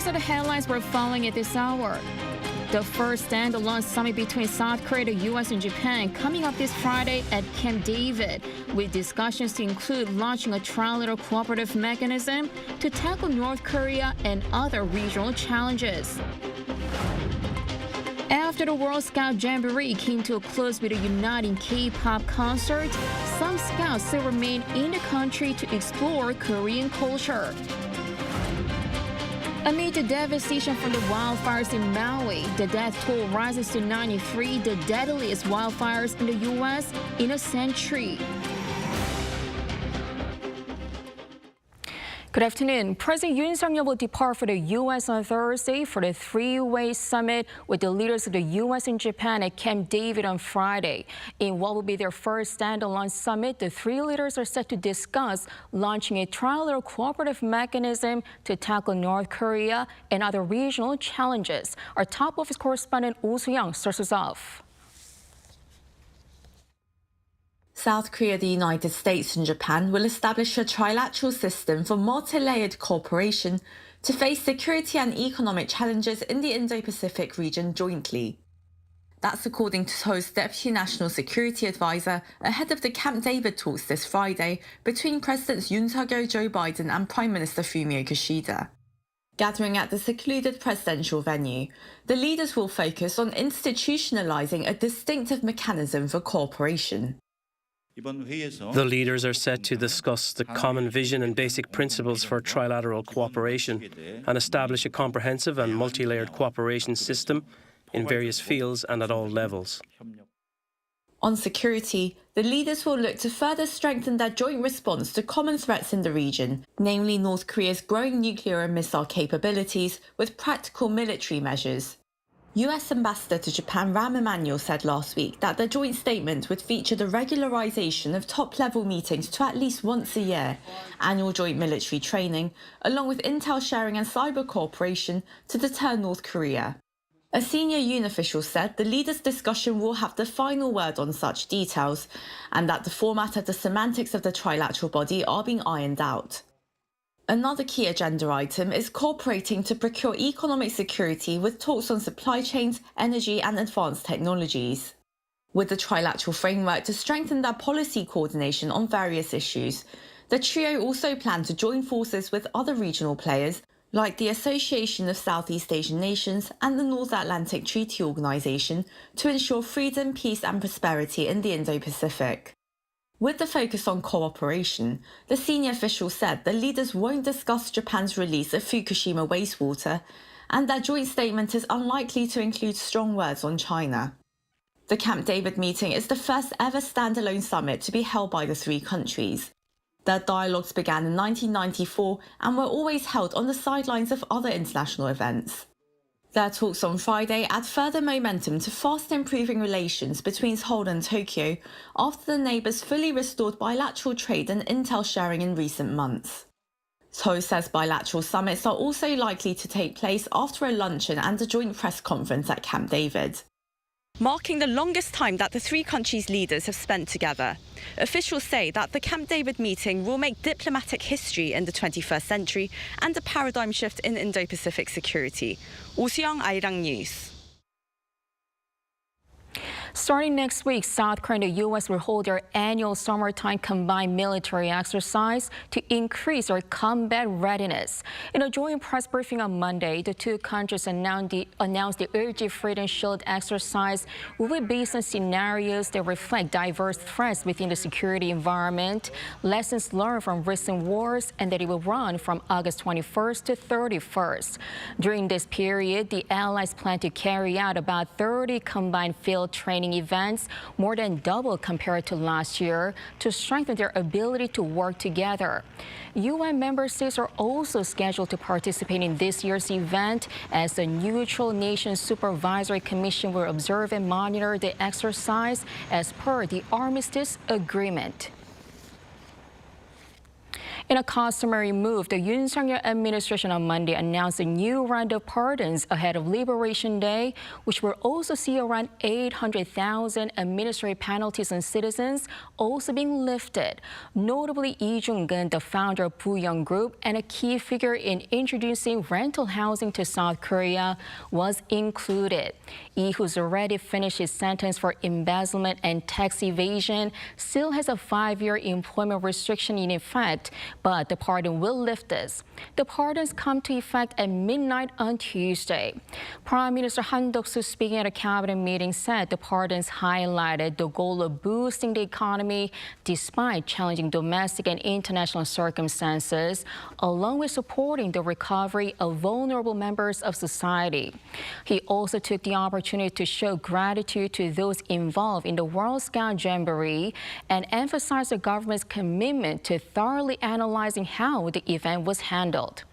are the headlines we're following at this hour. The first standalone summit between South Korea, the U.S. and Japan coming up this Friday at Camp David, with discussions to include launching a trilateral cooperative mechanism to tackle North Korea and other regional challenges. After the World Scout Jamboree came to a close with a uniting K-pop concert, some scouts still remain in the country to explore Korean culture. Amid the devastation from the wildfires in Maui, the death toll rises to 93, the deadliest wildfires in the U.S. in a century. Good afternoon. President Yoon will depart for the U.S. on Thursday for the three-way summit with the leaders of the U.S. and Japan at Camp David on Friday. In what will be their first standalone summit, the three leaders are set to discuss launching a trilateral cooperative mechanism to tackle North Korea and other regional challenges. Our top office correspondent Oh Soo-young starts us off. South Korea, the United States and Japan will establish a trilateral system for multi-layered cooperation to face security and economic challenges in the Indo-Pacific region jointly. That's according to Seoul's Deputy National Security Advisor ahead of the Camp David talks this Friday between Presidents Yoon Joe Biden and Prime Minister Fumio Kishida. Gathering at the secluded presidential venue, the leaders will focus on institutionalizing a distinctive mechanism for cooperation. The leaders are set to discuss the common vision and basic principles for trilateral cooperation and establish a comprehensive and multi-layered cooperation system in various fields and at all levels. On security, the leaders will look to further strengthen their joint response to common threats in the region, namely North Korea's growing nuclear and missile capabilities with practical military measures. U.S. Ambassador to Japan Rahm Emanuel said last week that the joint statement would feature the regularization of top-level meetings to at least once a year, annual joint military training, along with intel sharing and cyber cooperation to deter North Korea. A senior Yoon official said the leaders' discussion will have the final word on such details, and that the format and the semantics of the trilateral body are being ironed out. Another key agenda item is cooperating to procure economic security with talks on supply chains, energy and advanced technologies. With the trilateral framework to strengthen their policy coordination on various issues, the trio also plan to join forces with other regional players like the Association of Southeast Asian Nations and the North Atlantic Treaty Organization to ensure freedom, peace and prosperity in the Indo-Pacific. With the focus on cooperation, the senior official said the leaders won't discuss Japan's release of Fukushima wastewater, and their joint statement is unlikely to include strong words on China. The Camp David meeting is the first ever standalone summit to be held by the three countries. Their dialogues began in 1994 and were always held on the sidelines of other international events. Their talks on Friday add further momentum to fast improving relations between Seoul and Tokyo after the neighbours fully restored bilateral trade and intel sharing in recent months. Seoul says bilateral summits are also likely to take place after a luncheon and a joint press conference at Camp David, marking the longest time that the three countries' leaders have spent together. Officials say that the Camp David meeting will make diplomatic history in the 21st century and a paradigm shift in Indo-Pacific security. Oh Soo-young, Arirang News. Starting next week, South Korea and the U.S. will hold their annual summertime combined military exercise to increase their combat readiness. In a joint press briefing on Monday, the two countries announced the Urge Freedom Shield exercise will be based on scenarios that reflect diverse threats within the security environment, lessons learned from recent wars, and that it will run from August 21st to 31st. During this period, the allies plan to carry out about 30 combined field training events, more than double compared to last year, to strengthen their ability to work together. UN member states are also scheduled to participate in this year's event, as the Neutral Nations Supervisory Commission will observe and monitor the exercise as per the Armistice Agreement. In a customary move, the Yoon administration on Monday announced a new round of pardons ahead of Liberation Day, which will also see around 800,000 administrative penalties on citizens also being lifted. Notably, Lee Jung-gun, the founder of Buyong Group and a key figure in introducing rental housing to South Korea, was included. Lee, who's already finished his sentence for embezzlement and tax evasion, still has a 5-year employment restriction in effect, but the pardon will lift this. The pardons come to effect at midnight on Tuesday. Prime Minister Han Duck-soo, speaking at a cabinet meeting, said the pardons highlighted the goal of boosting the economy despite challenging domestic and international circumstances, along with supporting the recovery of vulnerable members of society. He also took the opportunity to show gratitude to those involved in the World Scout Jamboree and emphasized the government's commitment to thoroughly analyzing how the event was handled.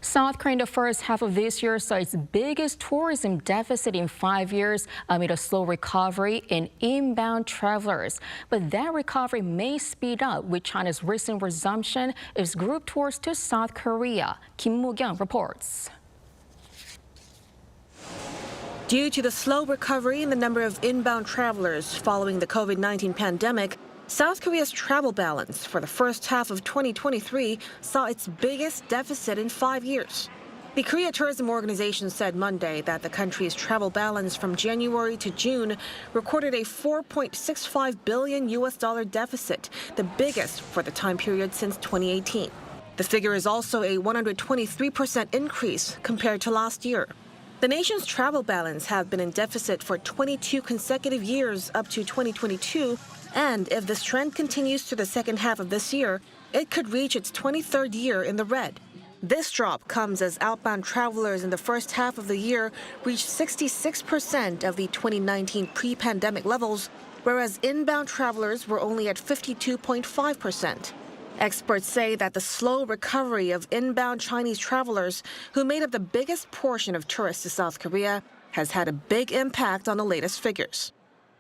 South Korea in the first half of this year saw its biggest tourism deficit in 5 years amid a slow recovery in inbound travelers. But that recovery may speed up with China's recent resumption of its group tours to South Korea. Kim Mo-kyung reports. Due to the slow recovery in the number of inbound travelers following the COVID-19 pandemic, South Korea's travel balance for the first half of 2023 saw its biggest deficit in 5 years. The Korea Tourism Organization said Monday that the country's travel balance from January to June recorded a $4.65 billion deficit, the biggest for the time period since 2018. The figure is also a 123% increase compared to last year. The nation's travel balance have been in deficit for 22 consecutive years up to 2022, and if this trend continues to the second half of this year, it could reach its 23rd year in the red. This drop comes as outbound travelers in the first half of the year reached 66% of the 2019 pre-pandemic levels, whereas inbound travelers were only at 52.5%. Experts say that the slow recovery of inbound Chinese travelers, who made up the biggest portion of tourists to South Korea, has had a big impact on the latest figures.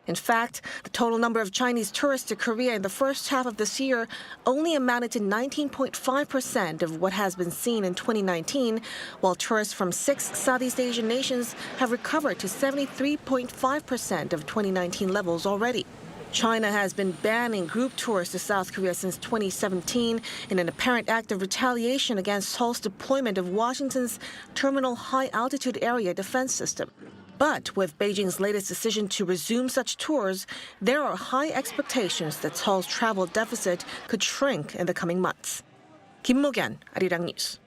In fact, the total number of Chinese tourists to Korea in the first half of this year only amounted to 19.5% of what has been seen in 2019, while tourists from 6 Southeast Asian nations have recovered to 73.5% of 2019 levels already. China has been banning group tours to South Korea since 2017 in an apparent act of retaliation against Seoul's deployment of Washington's Terminal High Altitude Area defense system. But with Beijing's latest decision to resume such tours, there are high expectations that Seoul's travel deficit could shrink in the coming months. Kim Mo-kyung, Arirang News.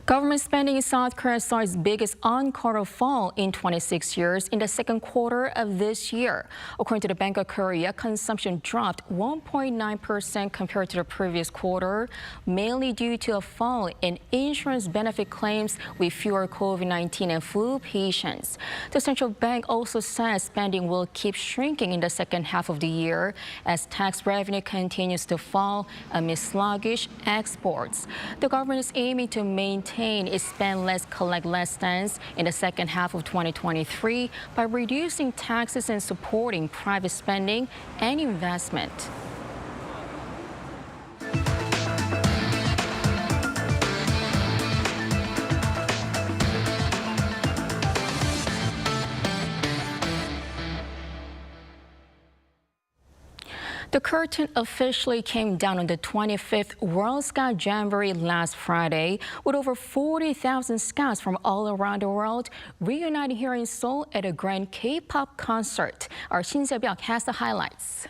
Government spending in South Korea saw its biggest on-quarter fall in 26 years in the second quarter of this year. According to the Bank of Korea, consumption dropped 1.9% compared to the previous quarter, mainly due to a fall in insurance benefit claims with fewer COVID-19 and flu patients. The central bank also says spending will keep shrinking in the second half of the year as tax revenue continues to fall amid sluggish exports. The government is aiming to maintain its spend less, collect less stance in the second half of 2023 by reducing taxes and supporting private spending and investment. The curtain officially came down on the 25th World Scout Jamboree last Friday, with over 40,000 scouts from all around the world reuniting here in Seoul at a grand K-pop concert. Our Shin Se-byuk has the highlights.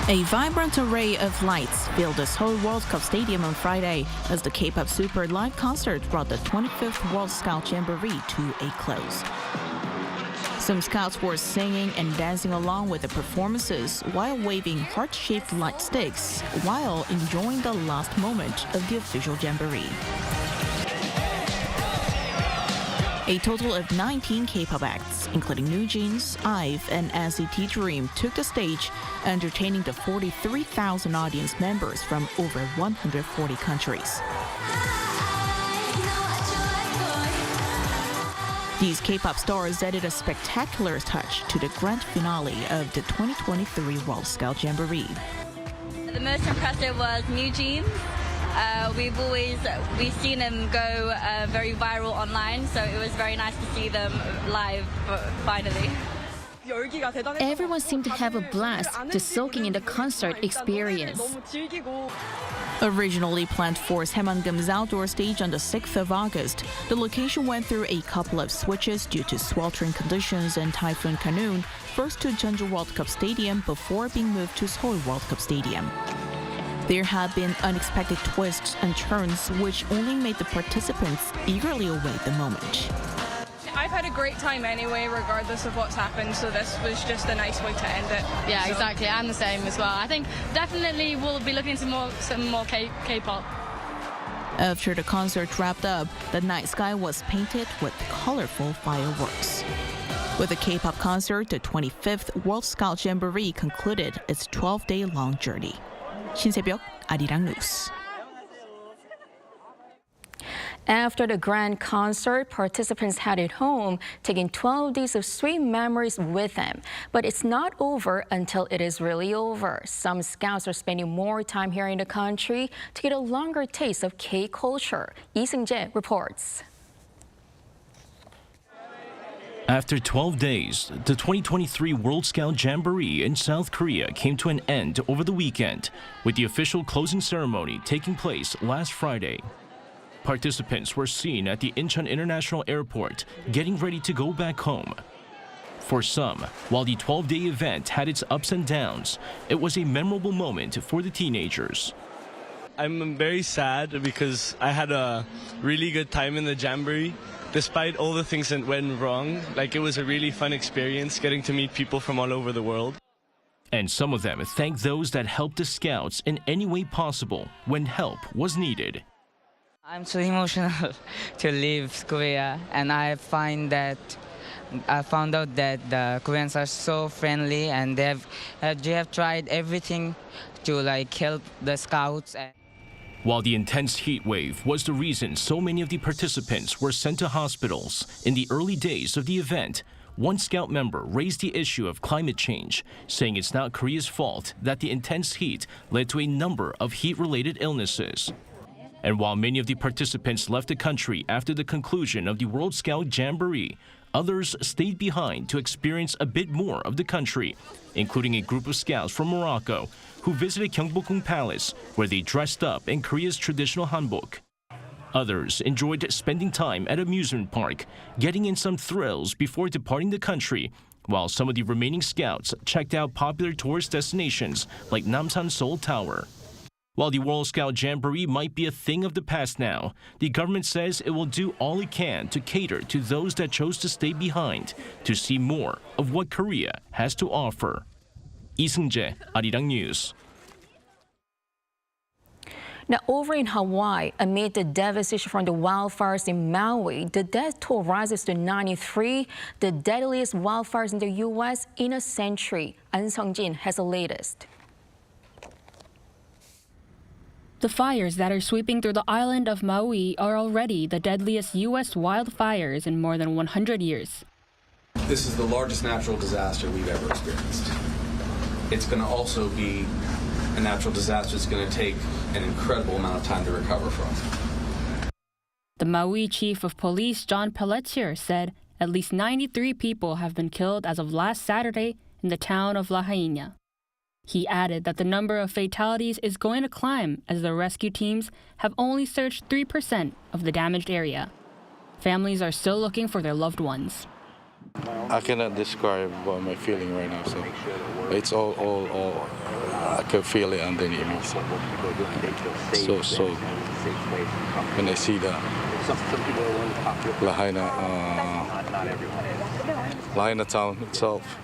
A vibrant array of lights filled the Seoul World Cup Stadium on Friday as the K-pop Super Live concert brought the 25th World Scout Jamboree to a close. Some scouts were singing and dancing along with the performances while waving heart-shaped light sticks while enjoying the last moment of the official jamboree. A total of 19 K-pop acts, including New Jeans, IVE, and NCT Dream, took the stage, entertaining the 43,000 audience members from over 140 countries. These K-pop stars added a spectacular touch to the grand finale of the 2023 World Scout Jamboree. The most impressive was New Jeans. We've seen them go very viral online, so it was very nice to see them live finally. Everyone seemed to have a blast, just soaking in the concert experience. Originally planned for Saemangeum's outdoor stage on the 6th of August, the location went through a couple of switches due to sweltering conditions and Typhoon Khanun, first to Jeonju World Cup Stadium before being moved to Seoul World Cup Stadium. There have been unexpected twists and turns which only made the participants eagerly await the moment. I've had a great time anyway, regardless of what's happened, so this was just a nice way to end it. Yeah, exactly. I'm the same as well. I think definitely we'll be looking into some more K-pop. After the concert wrapped up, the night sky was painted with colorful fireworks. With the K-pop concert, the 25th World Scout Jamboree concluded its 12-day-long journey. 신새벽 아리랑 뉴스. After the grand concert, participants headed home, taking 12 days of sweet memories with them. But it's not over until it is really over. Some scouts are spending more time here in the country to get a longer taste of K-culture. Lee Seung-jae reports. After 12 days, the 2023 World Scout Jamboree in South Korea came to an end over the weekend, with the official closing ceremony taking place last Friday. Participants were seen at the Incheon International Airport, getting ready to go back home. For some, while the 12-day event had its ups and downs, it was a memorable moment for the teenagers. I'm very sad because I had a really good time in the Jamboree. Despite all the things that went wrong, it was a really fun experience getting to meet people from all over the world. And some of them thanked those that helped the Scouts in any way possible when help was needed. I'm so emotional to leave Korea, and I found out that the Koreans are so friendly, and they have tried everything to help the Scouts. While the intense heat wave was the reason so many of the participants were sent to hospitals in the early days of the event, one Scout member raised the issue of climate change, saying it's not Korea's fault that the intense heat led to a number of heat-related illnesses. And while many of the participants left the country after the conclusion of the World Scout Jamboree, others stayed behind to experience a bit more of the country, including a group of Scouts from Morocco who visited Gyeongbokgung Palace, where they dressed up in Korea's traditional hanbok. Others enjoyed spending time at amusement park, getting in some thrills before departing the country, while some of the remaining Scouts checked out popular tourist destinations like Namsan Seoul Tower. While the World Scout Jamboree might be a thing of the past now, the government says it will do all it can to cater to those that chose to stay behind to see more of what Korea has to offer. Lee Seung-jae, Arirang News. Now, over in Hawaii, amid the devastation from the wildfires in Maui, the death toll rises to 93, the deadliest wildfires in the U.S. in a century. An Sung-jin has the latest. The fires that are sweeping through the island of Maui are already the deadliest U.S. wildfires in more than 100 years. This is the largest natural disaster we've ever experienced. It's going to also be a natural disaster that's going to take an incredible amount of time to recover from. The Maui chief of police, John Pelletier, said at least 93 people have been killed as of last Saturday in the town of Lahaina. He added that the number of fatalities is going to climb as the rescue teams have only searched 3% of the damaged area. Families are still looking for their loved ones. I cannot describe what I'm feeling right now, so it's all I can feel it underneath me. So when I see the Lahaina town itself,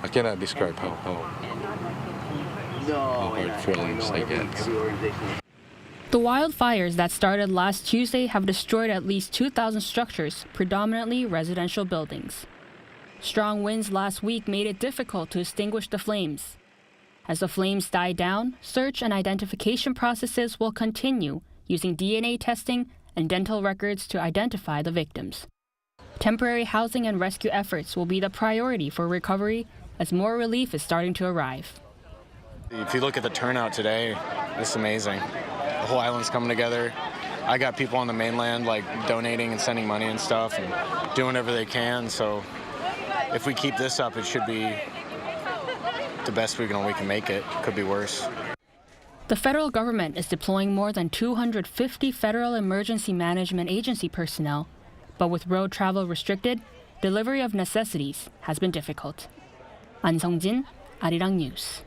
I cannot describe how hard feelings I get. The wildfires that started last Tuesday have destroyed at least 2,000 structures, predominantly residential buildings. Strong winds last week made it difficult to extinguish the flames. As the flames die down, search and identification processes will continue using DNA testing and dental records to identify the victims. Temporary housing and rescue efforts will be the priority for recovery as more relief is starting to arrive. If you look at the turnout today, it's amazing. The whole island's coming together. I got people on the mainland like donating and sending money and stuff and doing whatever they can. So if we keep this up, it should be the best we can make it. Could be worse. The federal government is deploying more than 250 Federal Emergency Management Agency personnel, but with road travel restricted, delivery of necessities has been difficult. An Sung-jin, Arirang News.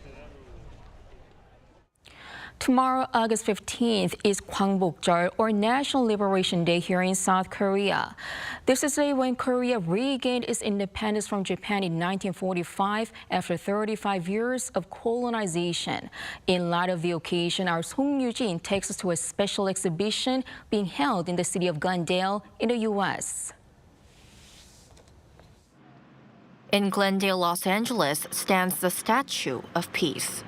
Tomorrow, August 15th, is Gwangbokjeol, or National Liberation Day here in South Korea. This is the day when Korea regained its independence from Japan in 1945 after 35 years of colonization. In light of the occasion, our Song Yu-jin takes us to a special exhibition being held in the city of Glendale in the U.S. In Glendale, Los Angeles, stands the Statue of Peace.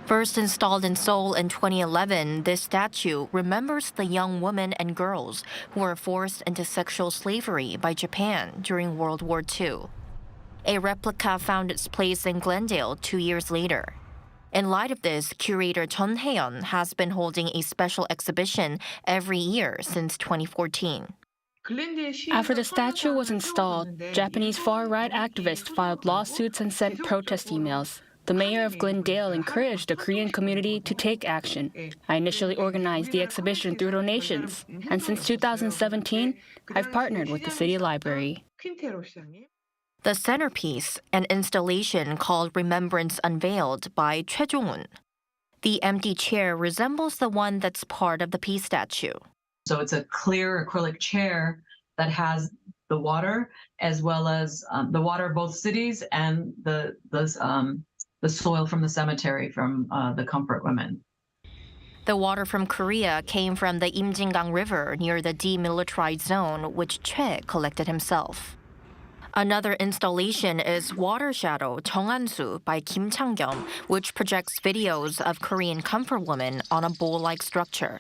First installed in Seoul in 2011, this statue remembers the young women and girls who were forced into sexual slavery by Japan during World War II. A replica found its place in Glendale 2 years later. In light of this, curator Chun Hae-yeon has been holding a special exhibition every year since 2014. After the statue was installed, Japanese far-right activists filed lawsuits and sent protest emails. The mayor of Glendale encouraged the Korean community to take action. I initially organized the exhibition through donations, and since 2017, I've partnered with the city library. The centerpiece, an installation called Remembrance Unveiled by Choi Jong-un. The empty chair resembles the one that's part of the peace statue. So it's a clear acrylic chair that has the water, as well as the water of both cities and the soil from the cemetery from the Comfort Women. The water from Korea came from the Imjingang River near the demilitarized zone, which Choi collected himself. Another installation is Water Shadow Jeongansu by Kim Chang-gyum, which projects videos of Korean comfort women on a bowl-like structure.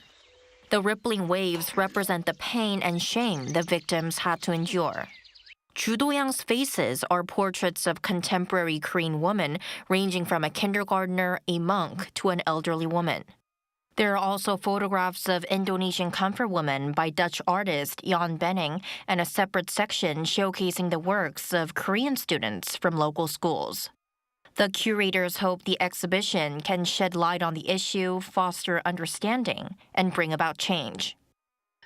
The rippling waves represent the pain and shame the victims had to endure. Ju Do-young's faces are portraits of contemporary Korean women ranging from a kindergartner, a monk, to an elderly woman. There are also photographs of Indonesian comfort women by Dutch artist Jan Benning and a separate section showcasing the works of Korean students from local schools. The curators hope the exhibition can shed light on the issue, foster understanding, and bring about change.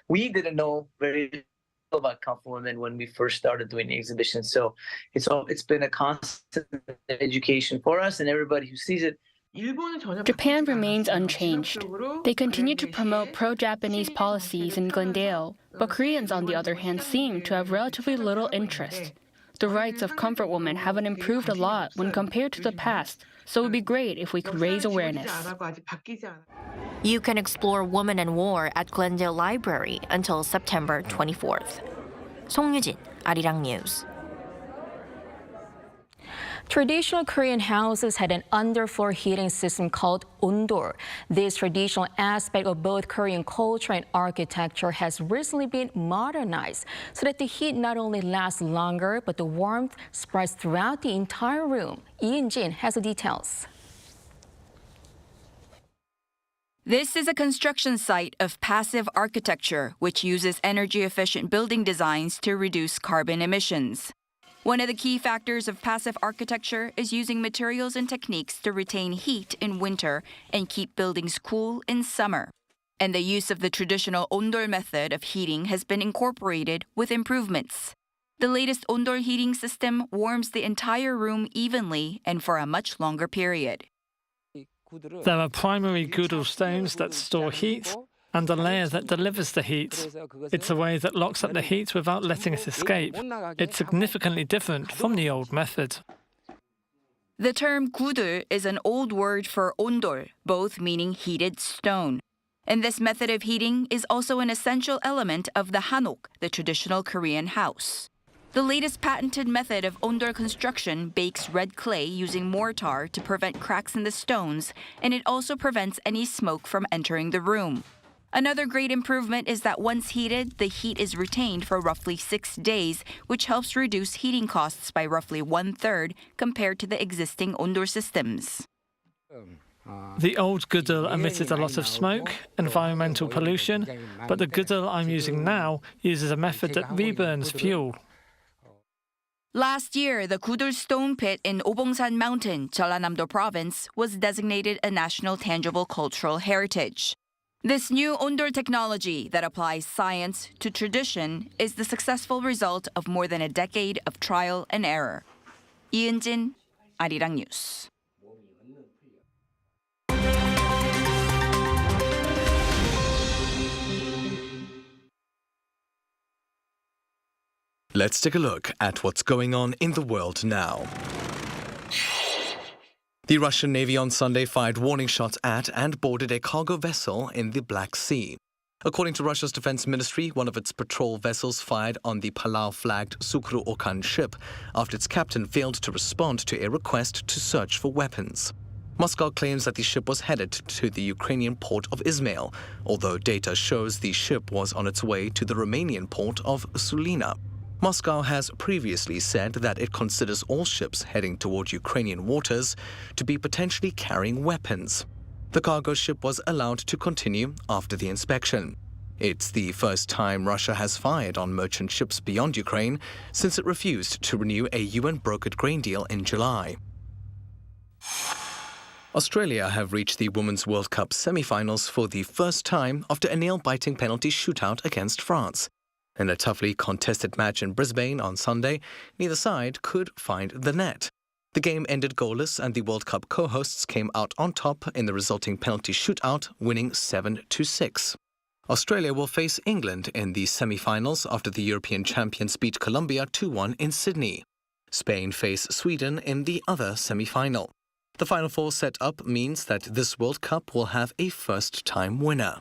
We didn't know very about comfort women when we first started doing the exhibition, so it's been a constant education for us and everybody who sees it. Japan remains unchanged. They continue to promote pro-Japanese policies in Glendale, but Koreans, on the other hand, seem to have relatively little interest. The rights of comfort women haven't improved a lot when compared to the past, so it would be great if we could raise awareness. You can explore Woman and War at Glendale Library until September 24th. Song Yu-jin, Arirang News. Traditional Korean houses had an underfloor heating system called ondol. This traditional aspect of both Korean culture and architecture has recently been modernized so that the heat not only lasts longer, but the warmth spreads throughout the entire room. Ian Jin has the details. This is a construction site of passive architecture, which uses energy-efficient building designs to reduce carbon emissions. One of the key factors of passive architecture is using materials and techniques to retain heat in winter and keep buildings cool in summer. And the use of the traditional ondol method of heating has been incorporated with improvements. The latest ondol heating system warms the entire room evenly and for a much longer period. There are primary Gödel stones that store heat and a layer that delivers the heat. It's a way that locks up the heat without letting it escape. It's significantly different from the old method. The term Gödel is an old word for ondol, both meaning heated stone. And this method of heating is also an essential element of the hanok, the traditional Korean house. The latest patented method of ondol construction bakes red clay using mortar to prevent cracks in the stones, and it also prevents any smoke from entering the room. Another great improvement is that once heated, the heat is retained for roughly 6 days, which helps reduce heating costs by roughly 1/3 compared to the existing ondol systems. The old Gov't emitted a lot of smoke, environmental pollution, but the Gov't I'm using now uses a method that reburns fuel. Last year, the Kudul Stone Pit in Obongsan Mountain, Jeollanam-do Province, was designated a National Tangible Cultural Heritage. This new ondol technology that applies science to tradition is the successful result of more than a decade of trial and error. 이은진, Arirang News. Let's take a look at what's going on in the world now. The Russian Navy on Sunday fired warning shots at and boarded a cargo vessel in the Black Sea. According to Russia's defense ministry, one of its patrol vessels fired on the Palau-flagged Sukru-Okan ship after its captain failed to respond to a request to search for weapons. Moscow claims that the ship was headed to the Ukrainian port of Izmail, although data shows the ship was on its way to the Romanian port of Sulina. Moscow has previously said that it considers all ships heading toward Ukrainian waters to be potentially carrying weapons. The cargo ship was allowed to continue after the inspection. It's the first time Russia has fired on merchant ships beyond Ukraine since it refused to renew a UN-brokered grain deal in July. Australia have reached the Women's World Cup semi-finals for the first time after a nail-biting penalty shootout against France. In a toughly contested match in Brisbane on Sunday, neither side could find the net. The game ended goalless and the World Cup co-hosts came out on top in the resulting penalty shootout, winning 7-6. Australia will face England in the semi-finals after the European champions beat Colombia 2-1 in Sydney. Spain face Sweden in the other semi-final. The Final Four set-up means that this World Cup will have a first-time winner.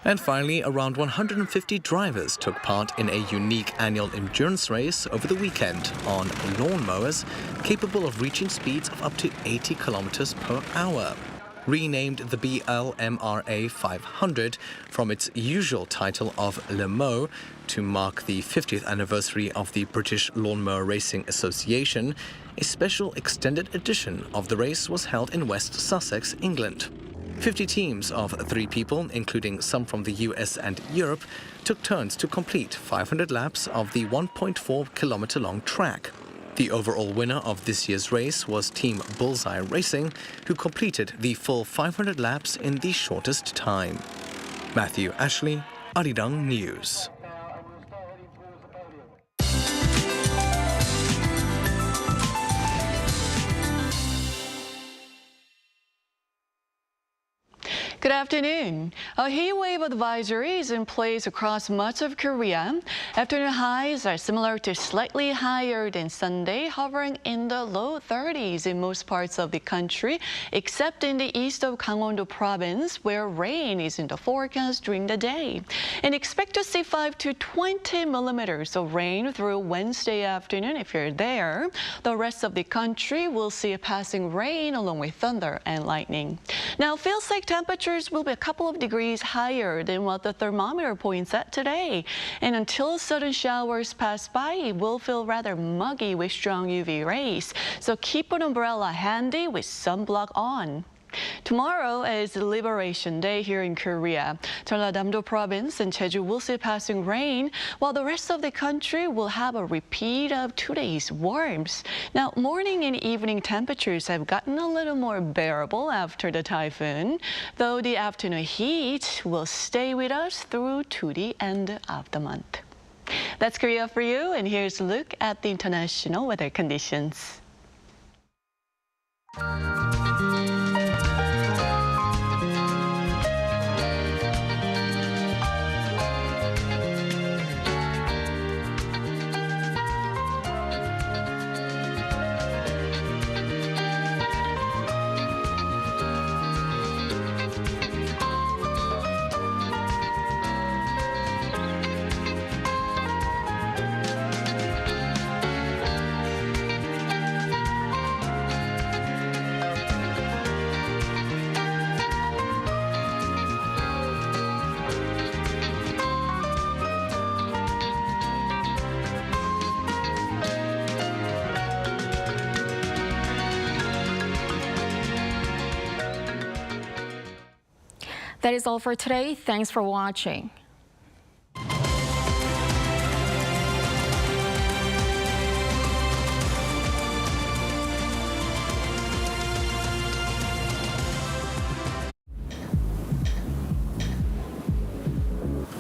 And finally, around 150 drivers took part in a unique annual endurance race over the weekend on lawnmowers capable of reaching speeds of up to 80 kilometers per hour. Renamed the BLMRA 500 from its usual title of Le Mans to mark the 50th anniversary of the British Lawnmower Racing Association, a special extended edition of the race was held in West Sussex, England. 50 teams of 3 people, including some from the US and Europe, took turns to complete 500 laps of the 1.4-kilometer-long track. The overall winner of this year's race was Team Bullseye Racing, who completed the full 500 laps in the shortest time. Matthew Ashley, Arirang News. Good afternoon. A heat wave advisory is in place across much of Korea. Afternoon highs are similar to slightly higher than Sunday, hovering in the low 30s in most parts of the country, except in the east of Gangwon-do Province, where rain is in the forecast during the day. And expect to see 5 to 20 millimeters of rain through Wednesday afternoon if you're there. The rest of the country will see a passing rain along with thunder and lightning. Now, feels like temperatures will be a couple of degrees higher than what the thermometer points at today. And until sudden showers pass by, it will feel rather muggy with strong UV rays. So keep an umbrella handy with sunblock on. Tomorrow is Liberation Day here in Korea. Jeollanam-do Province and Jeju will see passing rain, while the rest of the country will have a repeat of 2 days' warmth. Now, morning and evening temperatures have gotten a little more bearable after the typhoon, though the afternoon heat will stay with us through to the end of the month. That's Korea for you, and here's a look at the international weather conditions. That is all for today. Thanks for watching.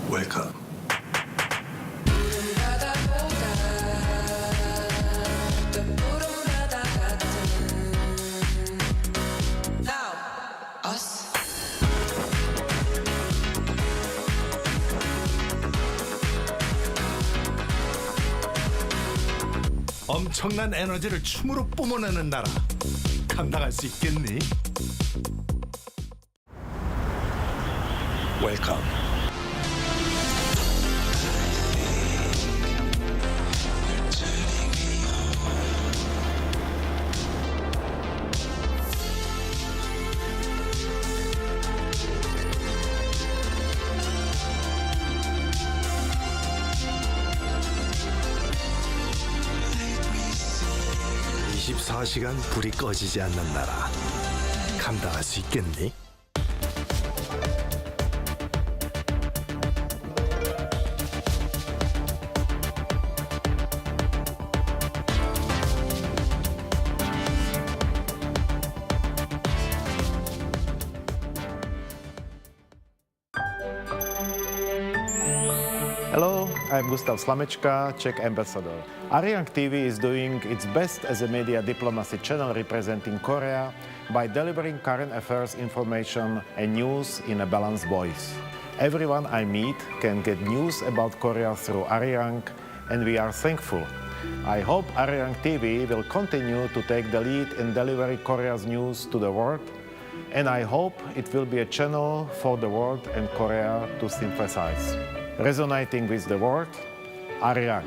Welcome. 엄청난 에너지를 춤으로 뿜어내는 나라. 감당할 수 있겠니? 웰컴. (24시간) 불이 꺼지지 않는 나라. 감당할 수 있겠니? Hello, I'm Gustav Slamečka, Czech ambassador. Arirang TV is doing its best as a media diplomacy channel representing Korea by delivering current affairs information and news in a balanced voice. Everyone I meet can get news about Korea through Arirang, and we are thankful. I hope Arirang TV will continue to take the lead in delivering Korea's news to the world, and I hope it will be a channel for the world and Korea to synthesize. Resonating with the world, Arirang.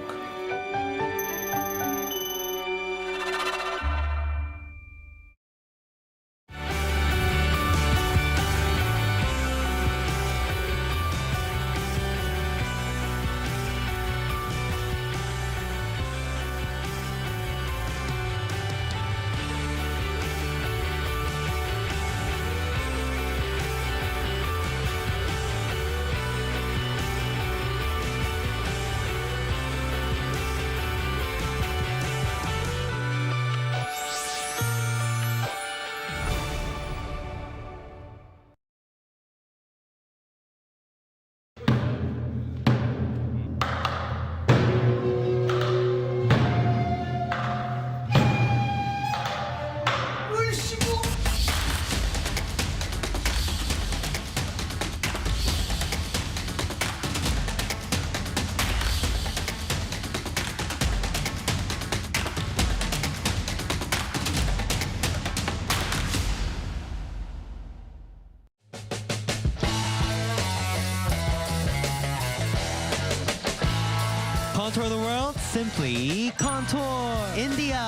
Contour the world, simply contour. India,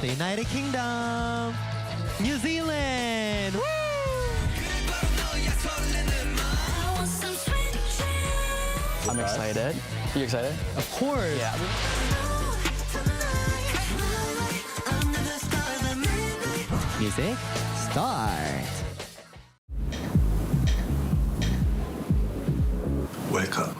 the United Kingdom, New Zealand. Woo! I'm excited. You excited? Of course. Yeah. Music, start. Welcome.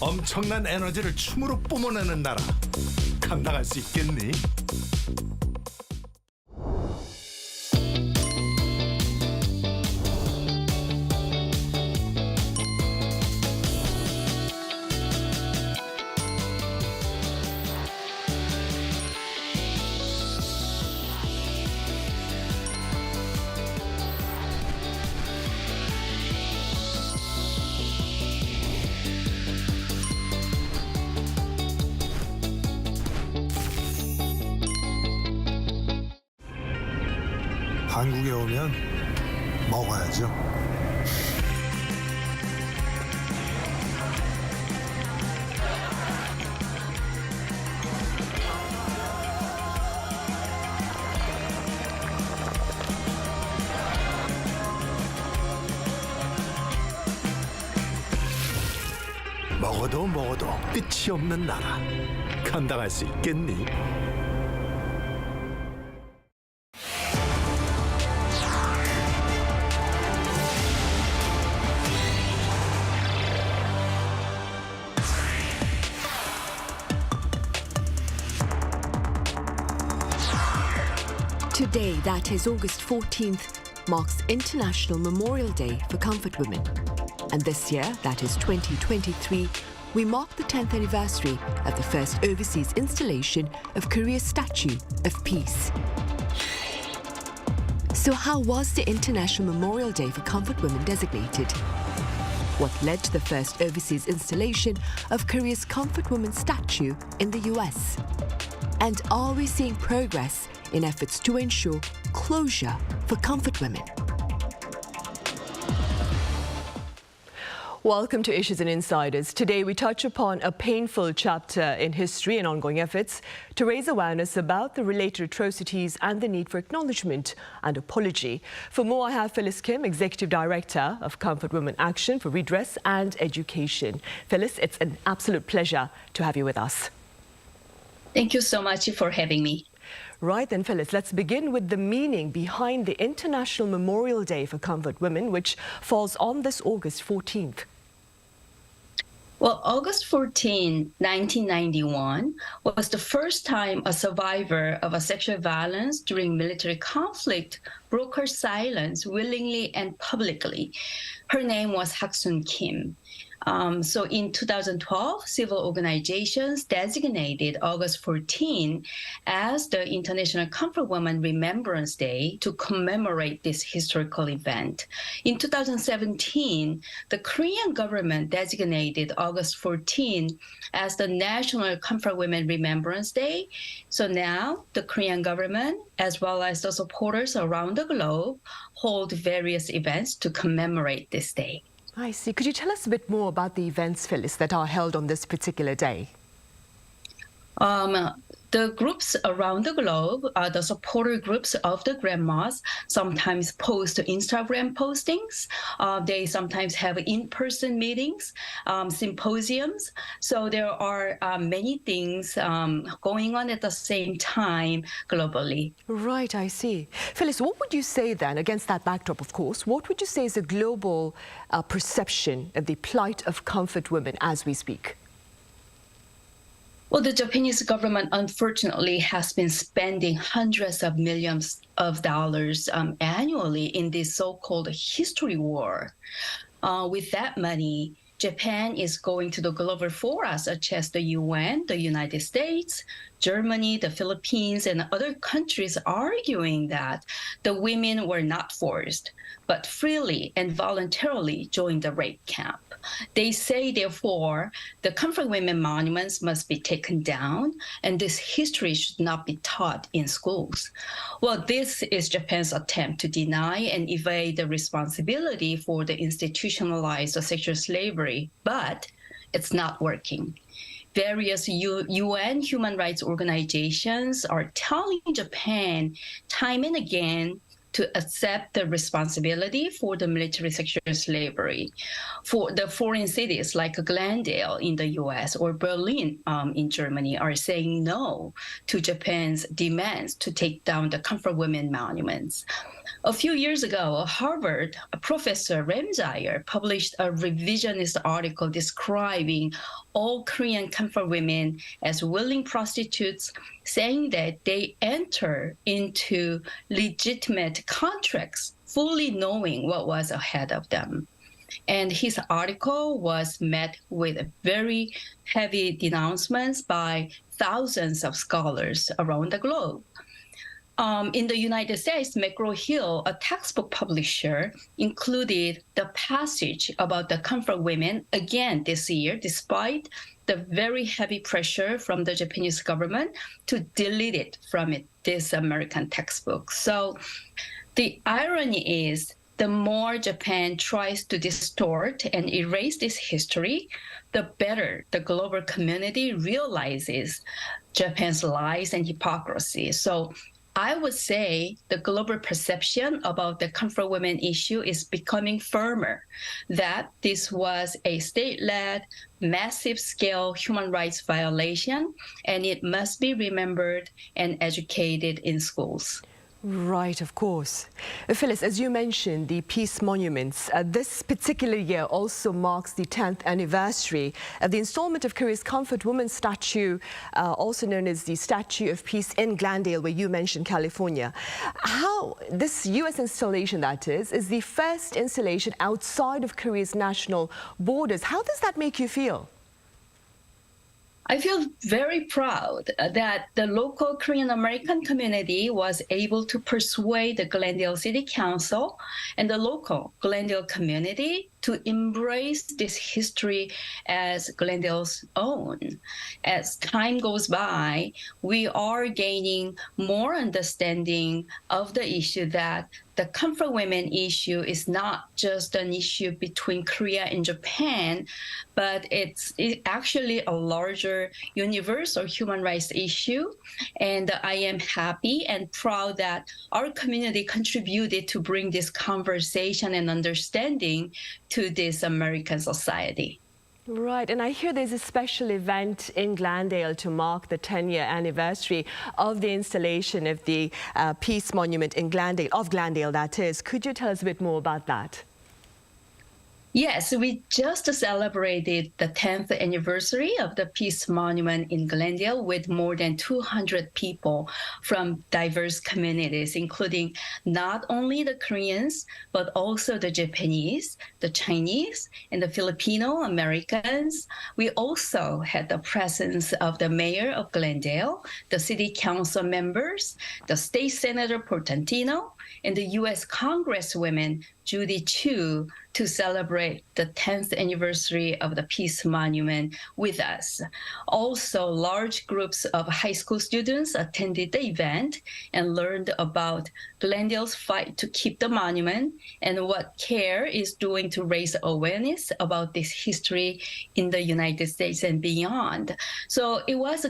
엄청난 에너지를 춤으로 뿜어내는 나라. 감당할 수 있겠니? 한국에 오면 먹어야죠. 먹어도 먹어도 끝이 없는 나라. 감당할 수 있겠니? Today, that is August 14th, marks International Memorial Day for Comfort Women. And this year, that is 2023, we mark the 10th anniversary of the first overseas installation of Korea's Statue of Peace. So how was the International Memorial Day for Comfort Women designated? What led to the first overseas installation of Korea's Comfort Women statue in the US? And are we seeing progress in efforts to ensure closure for comfort women? Welcome to Issues and Insiders. Today we touch upon a painful chapter in history and ongoing efforts to raise awareness about the related atrocities and the need for acknowledgement and apology. For more, I have Phyllis Kim, Executive Director of Comfort Women Action for Redress and Education. Phyllis, it's an absolute pleasure to have you with us. Thank you so much for having me. Right then, Phyllis, let's begin with the meaning behind the International Memorial Day for Comfort Women, which falls on this August 14th. Well, August 14, 1991 was the first time a survivor of a sexual violence during military conflict broke her silence willingly and publicly. Her name was Haksun Kim. So in 2012, civil organizations designated August 14 as the International Comfort Women Remembrance Day to commemorate this historical event. In 2017, the Korean government designated August 14 as the National Comfort Women Remembrance Day. So now the Korean government, as well as the supporters around the globe, hold various events to commemorate this day. I see. Could you tell us a bit more about the events, Phyllis, that are held on this particular day? The groups around the globe, the supporter groups of the grandmas, sometimes post Instagram postings. They sometimes have in-person meetings, symposiums. So there are many things going on at the same time globally. Right, I see. Phyllis, what would you say then, against that backdrop, of course, what would you say is a global perception of the plight of comfort women as we speak? Well, the Japanese government, unfortunately, has been spending hundreds of millions of dollars annually in this so-called history war. With that money, Japan is going to the global fora such as the UN, the United States, Germany, the Philippines, and other countries arguing that the women were not forced, but freely and voluntarily joined the rape camp. They say, therefore, the comfort women monuments must be taken down, and this history should not be taught in schools. Well, this is Japan's attempt to deny and evade the responsibility for the institutionalized sexual slavery, but it's not working. Various UN human rights organizations are telling Japan time and again to accept the responsibility for the military sexual slavery. For the foreign cities like Glendale in the US or Berlin in Germany are saying no to Japan's demands to take down the comfort women monuments. A few years ago, Harvard professor Ramsire published a revisionist article describing all Korean comfort women as willing prostitutes, saying that they enter into legitimate contracts, fully knowing what was ahead of them. And his article was met with very heavy denouncements by thousands of scholars around the globe. In the United States, McGraw-Hill, a textbook publisher, included the passage about the comfort women again this year, despite the very heavy pressure from the Japanese government to delete it from this American textbook. So the irony is, the more Japan tries to distort and erase this history, the better the global community realizes Japan's lies and hypocrisy. So I would say the global perception about the comfort women issue is becoming firmer, that this was a state-led, massive-scale human rights violation, and it must be remembered and educated in schools. Right, of course. Phyllis, as you mentioned, the peace monuments, this particular year also marks the 10th anniversary of the installment of Korea's Comfort Woman statue, also known as the Statue of Peace in Glendale, where you mentioned California. How this U.S. installation, that is the first installation outside of Korea's national borders. How does that make you feel? I feel very proud that the local Korean American community was able to persuade the Glendale City Council and the local Glendale community to embrace this history as Glendale's own. As time goes by, we are gaining more understanding of the issue that the comfort women issue is not just an issue between Korea and Japan, but it's actually a larger universal human rights issue. And I am happy and proud that our community contributed to bring this conversation and understanding to this American society. Right, and I hear there's a special event in Glendale to mark the 10-year anniversary of the installation of the Peace Monument in Glendale, that is. Could you tell us a bit more about that? Yes, we just celebrated the 10th anniversary of the Peace Monument in Glendale with more than 200 people from diverse communities, including not only the Koreans, but also the Japanese, the Chinese, and the Filipino Americans. We also had the presence of the mayor of Glendale, the city council members, the state senator Portantino, and the U.S. Congresswoman Judy Chu to celebrate the 10th anniversary of the Peace Monument with us. Also, large groups of high school students attended the event and learned about Glendale's fight to keep the monument and what CARE is doing to raise awareness about this history in the United States and beyond. So it was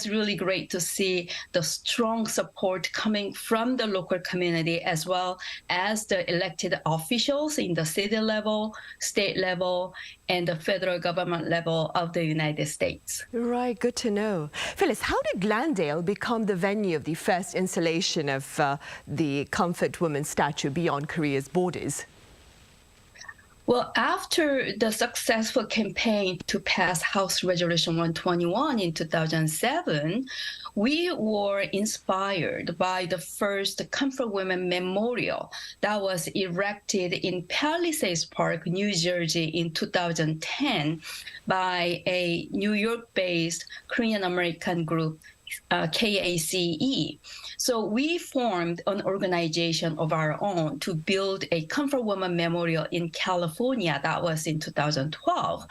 really great to see the strong support coming from the local community as well as the elected officials in the city level, state level, and the federal government level of the United States. Right, good to know. Phyllis, how did Glendale become the venue of the first installation of the Comfort Woman statue beyond Korea's borders? Well, after the successful campaign to pass House Resolution 121 in 2007, we were inspired by the first Comfort Women Memorial that was erected in Palisades Park, New Jersey in 2010 by a New York-based Korean American group, KACE. So we formed an organization of our own to build a Comfort Woman Memorial in California. That was in 2012.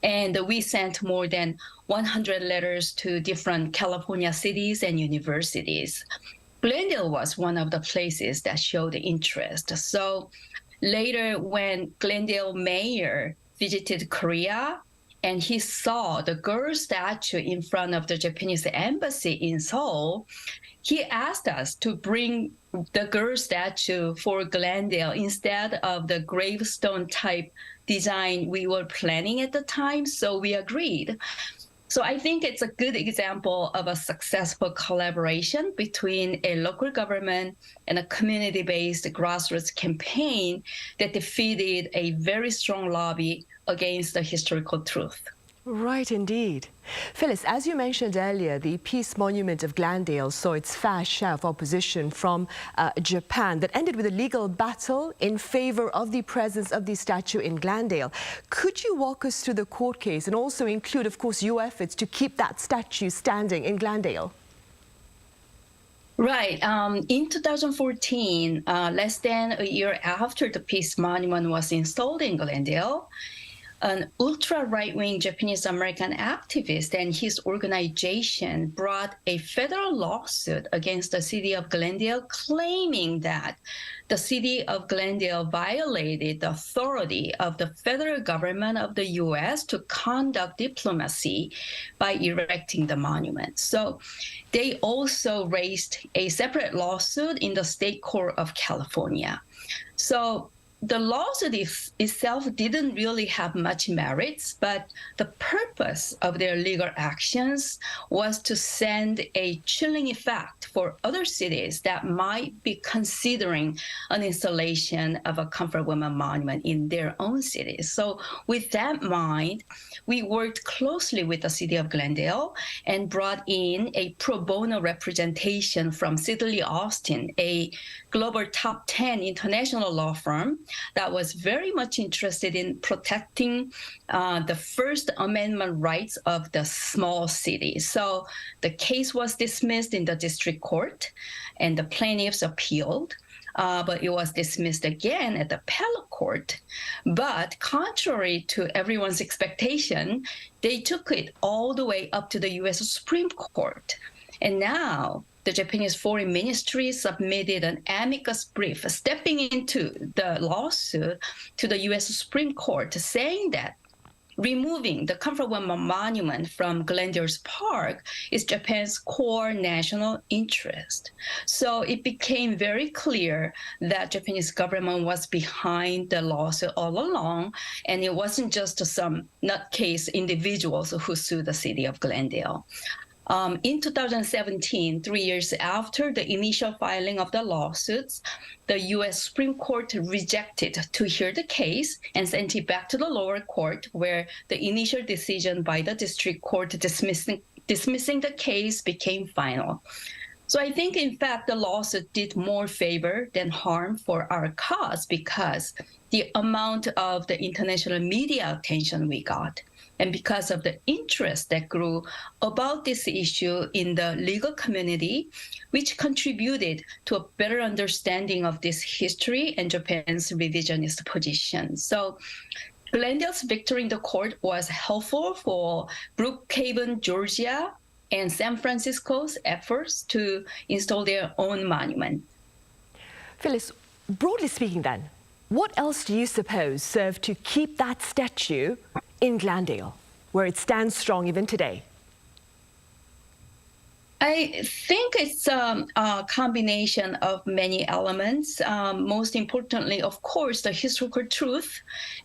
And we sent more than 100 letters to different California cities and universities. Glendale was one of the places that showed interest. So later, when Glendale mayor visited Korea, and he saw the girl statue in front of the Japanese embassy in Seoul, he asked us to bring the girl statue for Glendale instead of the gravestone type design we were planning at the time, so we agreed. So I think it's a good example of a successful collaboration between a local government and a community-based grassroots campaign that defeated a very strong lobby against the historical truth. Right, indeed. Phyllis, as you mentioned earlier, the Peace Monument of Glendale saw its fair share of opposition from Japan that ended with a legal battle in favor of the presence of the statue in Glendale. Could you walk us through the court case and also include, of course, your efforts to keep that statue standing in Glendale? Right. In 2014, less than a year after the Peace Monument was installed in Glendale, an ultra-right-wing Japanese American activist and his organization brought a federal lawsuit against the city of Glendale, claiming that the city of Glendale violated the authority of the federal government of the U.S. to conduct diplomacy by erecting the monument. So they also raised a separate lawsuit in the state court of California. So the lawsuit itself didn't really have much merits, but the purpose of their legal actions was to send a chilling effect for other cities that might be considering an installation of a comfort women monument in their own cities. So with that in mind, we worked closely with the city of Glendale and brought in a pro bono representation from Sidley Austin, a global top 10 international law firm that was very much interested in protecting the First Amendment rights of the small cities. So the case was dismissed in the district court, and the plaintiffs appealed. But it was dismissed again at the appellate court. But contrary to everyone's expectation, they took it all the way up to the U.S. Supreme Court. And now the Japanese Foreign Ministry submitted an amicus brief stepping into the lawsuit to the U.S. Supreme Court, saying that removing the Comfort Women Monument from Glendale's park is Japan's core national interest. So it became very clear that Japanese government was behind the lawsuit all along, and it wasn't just some nutcase individuals who sued the city of Glendale. In 2017, 3 years after the initial filing of the lawsuits, the U.S. Supreme Court rejected to hear the case and sent it back to the lower court, where the initial decision by the district court dismissing the case became final. So I think, in fact, the lawsuit did more favor than harm for our cause because the amount of the international media attention we got, and because of the interest that grew about this issue in the legal community, which contributed to a better understanding of this history and Japan's revisionist position. So Glendale's victory in the court was helpful for Brookhaven, Georgia, and San Francisco's efforts to install their own monument. Phyllis, broadly speaking then, what else do you suppose served to keep that statue in Glendale, where it stands strong even today? I think it's a combination of many elements. Most importantly, of course, the historical truth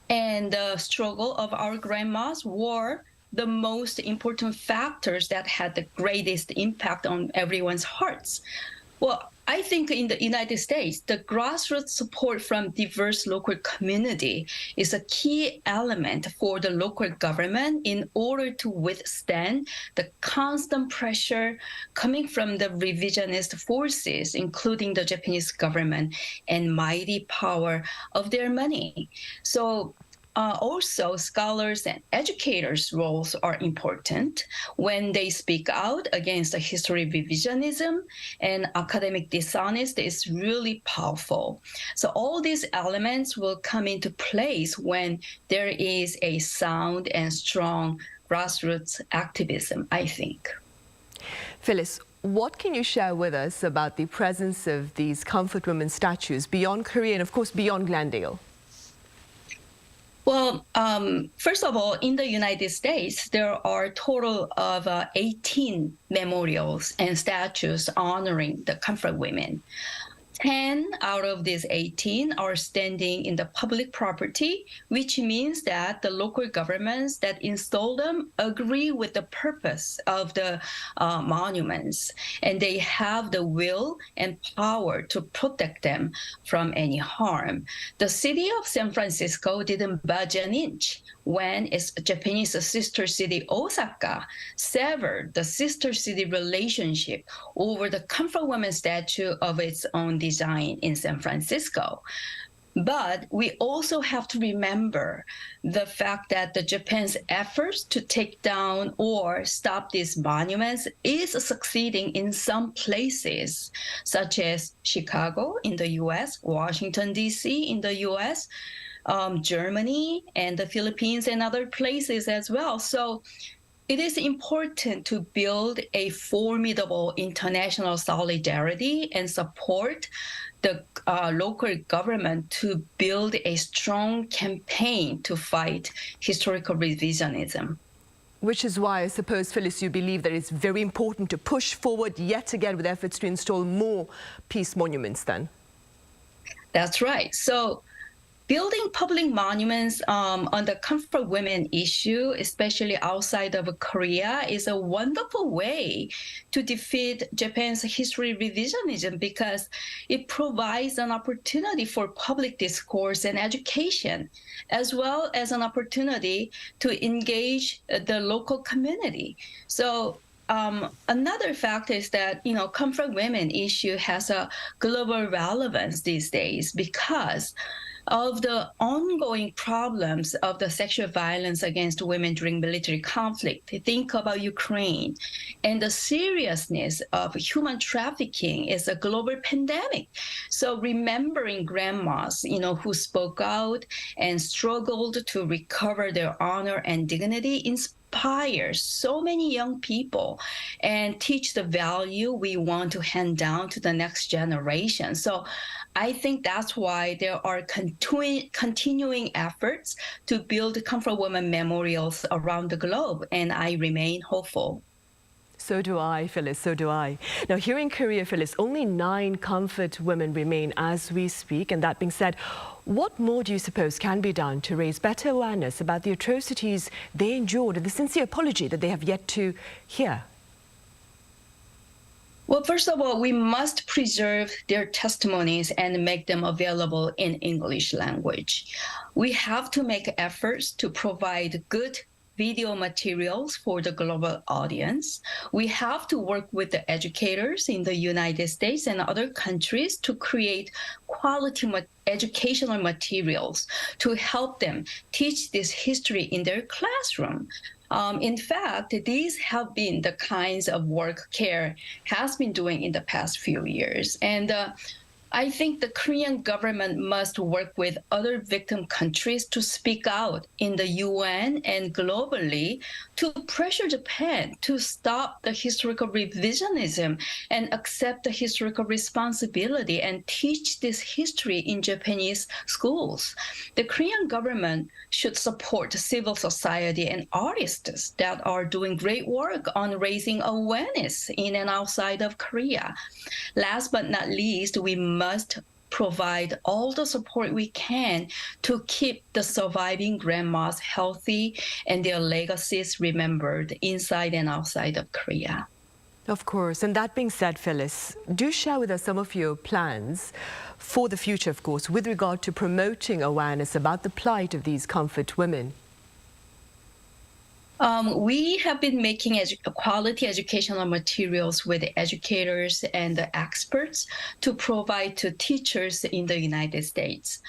and the struggle of our grandmas were the most important factors that had the greatest impact on everyone's hearts. Well, I think in the United States, the grassroots support from diverse local community is a key element for the local government in order to withstand the constant pressure coming from the revisionist forces, including the Japanese government and mighty power of their money. So also, scholars and educators' roles are important when they speak out against the history revisionism, and academic dishonesty is really powerful. So all these elements will come into place when there is a sound and strong grassroots activism, I think. Phyllis, what can you share with us about the presence of these comfort women statues beyond Korea and, of course, beyond Glendale? Well, first of all, in the United States, there are a total of 18 memorials and statues honoring the comfort women. 10 out of these 18 are standing in the public property, which means that the local governments that install them agree with the purpose of the monuments, and they have the will and power to protect them from any harm. The city of San Francisco didn't budge an inch when its Japanese sister city, Osaka, severed the sister city relationship over the comfort women statue of its own design in San Francisco. But we also have to remember the fact that the Japan's efforts to take down or stop these monuments is succeeding in some places, such as Chicago in the U.S., Washington, D.C. in the U.S., Germany and the Philippines and other places as well. So it is important to build a formidable international solidarity and support the local government to build a strong campaign to fight historical revisionism. Which is why I suppose, Phyllis, you believe that it's very important to push forward yet again with efforts to install more peace monuments then? That's right. So building public monuments on the comfort women issue, especially outside of Korea, is a wonderful way to defeat Japan's history revisionism because it provides an opportunity for public discourse and education, as well as an opportunity to engage the local community. So another fact is that, comfort women issue has a global relevance these days because of the ongoing problems of the sexual violence against women during military conflict. Think about Ukraine. And the seriousness of human trafficking is a global pandemic. So remembering grandmas, who spoke out and struggled to recover their honor and dignity inspires so many young people and teach the value we want to hand down to the next generation. So I think that's why there are continuing efforts to build comfort women memorials around the globe, and I remain hopeful. So do I, Phyllis, so do I. Now, here in Korea, Phyllis, only 9 comfort women remain as we speak. And that being said, what more do you suppose can be done to raise better awareness about the atrocities they endured and the sincere apology that they have yet to hear? Well, first of all, we must preserve their testimonies and make them available in English language. We have to make efforts to provide good video materials for the global audience. We have to work with the educators in the United States and other countries to create quality educational materials to help them teach this history in their classroom. In fact, these have been the kinds of work CARE has been doing in the past few years. And I think the Korean government must work with other victim countries to speak out in the UN and globally to pressure Japan to stop the historical revisionism and accept the historical responsibility and teach this history in Japanese schools. The Korean government should support civil society and artists that are doing great work on raising awareness in and outside of Korea. Last but not least, we must provide all the support we can to keep the surviving grandmas healthy and their legacies remembered inside and outside of Korea. Of course. And that being said, Phyllis, do share with us some of your plans for the future, of course, with regard to promoting awareness about the plight of these comfort women. We have been making quality educational materials with educators and the experts to provide to teachers in the United States.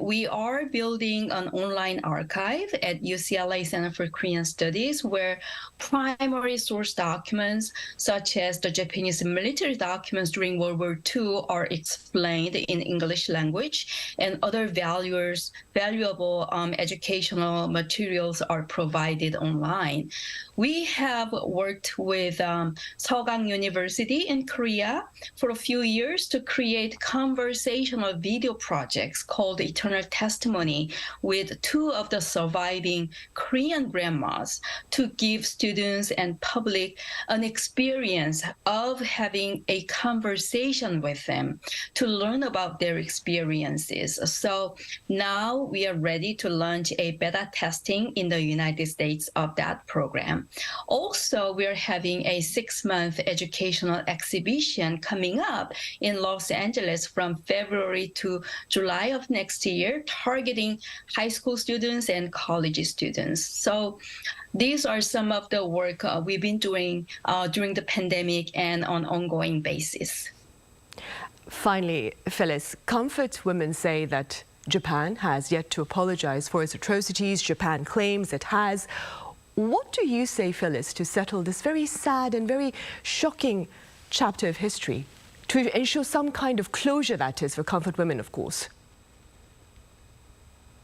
We are building an online archive at UCLA Center for Korean Studies where primary source documents, such as the Japanese military documents during World War II, are explained in English language, and other valuable educational materials are provided online. We have worked with Seogang University in Korea for a few years to create conversational video projects called Eternal Testimony with 2 of the surviving Korean grandmas to give students and public an experience of having a conversation with them to learn about their experiences. So now we are ready to launch a beta testing in the United States of that program. Also, we are having a 6-month educational exhibition coming up in Los Angeles from February to July of next year, targeting high school students and college students. So these are some of the work we've been doing during the pandemic and on an ongoing basis. Finally, Phyllis, comfort women say that Japan has yet to apologize for its atrocities. Japan claims it has. What do you say, Phyllis, to settle this very sad and very shocking chapter of history, to ensure some kind of closure, that is, for comfort women, of course?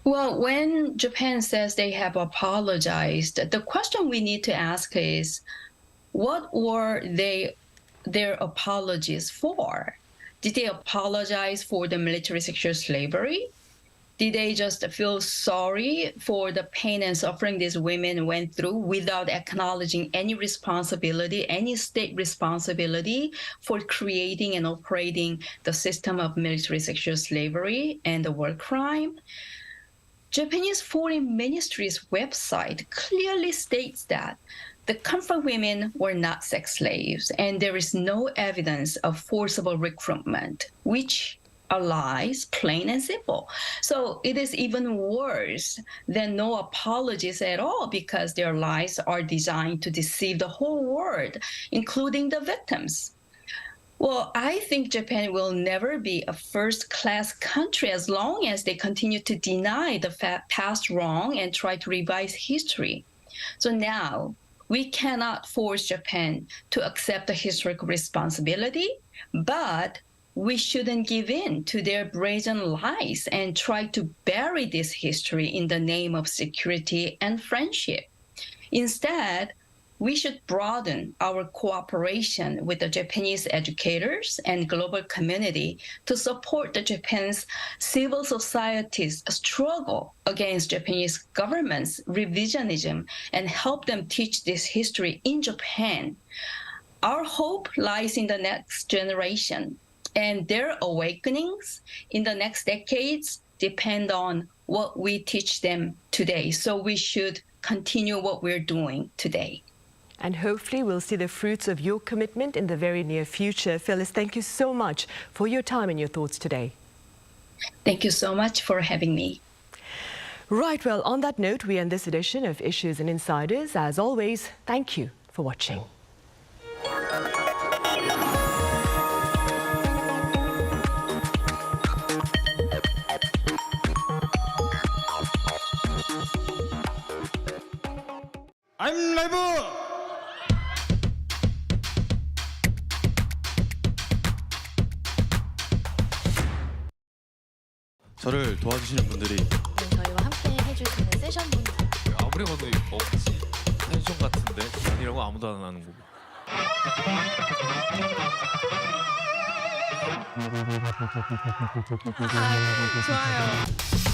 Well, when Japan says they have apologized, the question we need to ask is, what were their apologies for? Did they apologize for the military sexual slavery? Did they just feel sorry for the pain and suffering these women went through without acknowledging any responsibility, any state responsibility for creating and operating the system of military sexual slavery and the war crime? Japanese Foreign Ministry's website clearly states that the comfort women were not sex slaves, and there is no evidence of forcible recruitment, which are lies, plain and simple. So it is even worse than no apologies at all, because their lies are designed to deceive the whole world, including the victims. Well, I think Japan will never be a first-class country as long as they continue to deny the past wrong and try to revise history. So now, we cannot force Japan to accept the historical responsibility, but we shouldn't give in to their brazen lies and try to bury this history in the name of security and friendship. Instead, we should broaden our cooperation with the Japanese educators and global community to support the Japan's civil society's struggle against Japanese government's revisionism and help them teach this history in Japan. Our hope lies in the next generation, and their awakenings in the next decades depend on what we teach them today. So we should continue what we're doing today. And hopefully we'll see the fruits of your commitment in the very near future. Phyllis, thank you so much for your time and your thoughts today. Thank you so much for having me. Right, well, on that note, we end this edition of Issues and Insiders. As always, thank you for watching. I'm live! 저를 도와주시는 분들이 저희와 함께 해줄 수 있는 세션분들 아무리 봐도 없지. 텐션 같은데 아니라고 아무도 안 하는 거고. 좋아요.